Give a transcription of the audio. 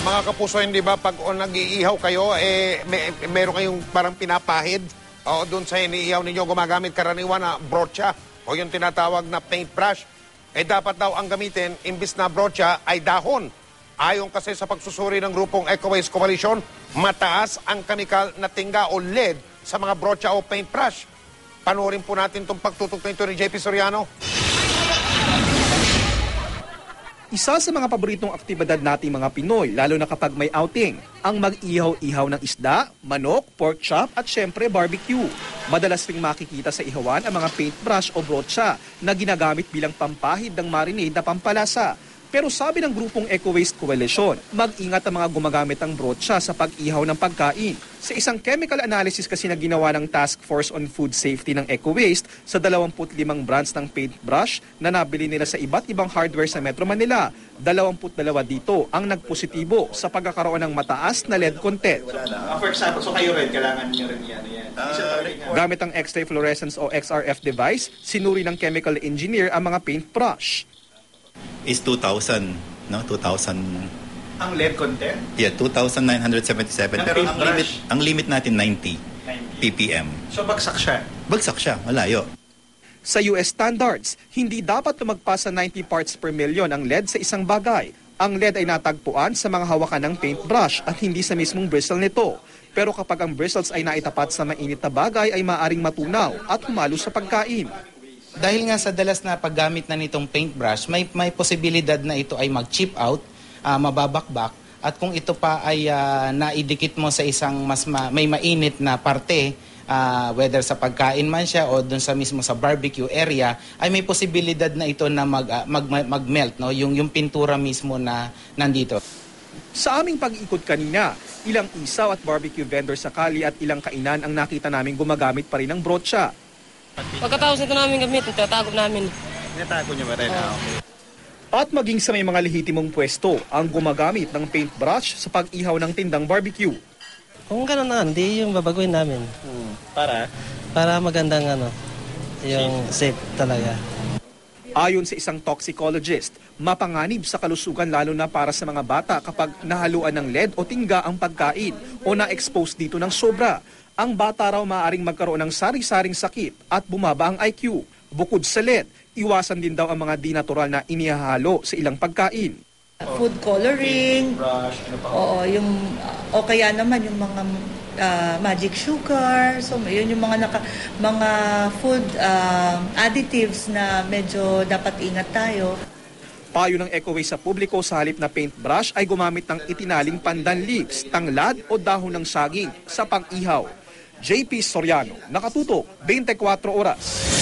Mga kapuso, hindi ba pag nag-iihaw kayo, meron kayong parang pinapahid? O doon sa iniihaw ninyo, gumagamit karaniwan na brocha o yung tinatawag na paintbrush. Dapat daw ang gamitin, imbis na brocha, ay dahon. Ayon kasi sa pagsusuri ng grupong Eco-Waste Coalition, mataas ang chemical na tingga o lead sa mga brocha o paintbrush. Panoorin po natin itong pagtutok na ito ni JP Soriano. Isa sa mga paboritong aktibidad nating mga Pinoy, lalo na kapag may outing, ang mag-ihaw-ihaw ng isda, manok, pork chop at syempre barbecue. Madalas ring makikita sa ihawan ang mga paintbrush o brocha na ginagamit bilang pampahid ng marinade na pampalasa. Pero sabi ng grupong Eco-Waste Coalition, mag-ingat ang mga gumagamit ng brocha sa pag-ihaw ng pagkain. Sa isang chemical analysis kasi na ginawa ng Task Force on Food Safety ng Eco-Waste sa 25 brands ng paintbrush na nabili nila sa iba't ibang hardware sa Metro Manila, 22 dito ang nagpositibo sa pagkakaroon ng mataas na lead content. For example, so kayo rin, kailangan nyo rin yan. Gamit ang X-ray fluorescence o XRF device, sinuri ng chemical engineer ang mga paintbrush. Is 2,000, no? 2,000. Ang lead content? Yeah, 2,977. Pero ang limit natin 90 ppm. So bagsak siya? Bagsak siya, malayo. Sa US standards, hindi dapat lumagpas sa 90 parts per million ang lead sa isang bagay. Ang lead ay natagpuan sa mga hawakan ng paintbrush at hindi sa mismong bristle nito. Pero kapag ang bristles ay naitapat sa mainit na bagay ay maaring matunaw at humalo sa pagkain. Dahil nga sa dalas na paggamit na nitong paintbrush, may posibilidad na ito ay mag-chip out, mababakbak, at kung ito pa ay naidikit mo sa isang may mainit na parte, whether sa pagkain man siya o dun sa mismo sa barbecue area, ay may posibilidad na ito na mag-melt, no? yung pintura mismo na nandito. Sa aming pag-ikot kanina, ilang isaw at barbecue vendor sa Kali at ilang kainan ang nakita namin gumagamit pa rin ng brocha. Pagkatapos nito namin gamitin, tatago namin. Tinatago nyo ba rin? Okay. At maging sa may mga lehitimong pwesto ang gumagamit ng paintbrush sa pag-ihaw ng tindang barbecue. Kung gano'n na, hindi yung babaguhin namin. Para? Para magandang yung safe talaga. Ayon sa isang toxicologist, mapanganib sa kalusugan lalo na para sa mga bata kapag nahaluan ng lead o tingga ang pagkain o na-expose dito ng sobra. Ang bata raw maaaring magkaroon ng sari-saring sakit at bumaba ang IQ. Bukod sa lead, iwasan din daw ang mga di natural na inihahalo sa ilang pagkain. Food coloring, o kaya naman yung mga magic sugar, so yun yung mga food additives na medyo dapat ingat tayo. Payo ng Eco-Waste sa publiko sa halip na paintbrush ay gumamit ng itinaling pandan leaves, tanglad o dahon ng saging sa pang-ihaw. JP Soriano, nakatutok, 24 oras.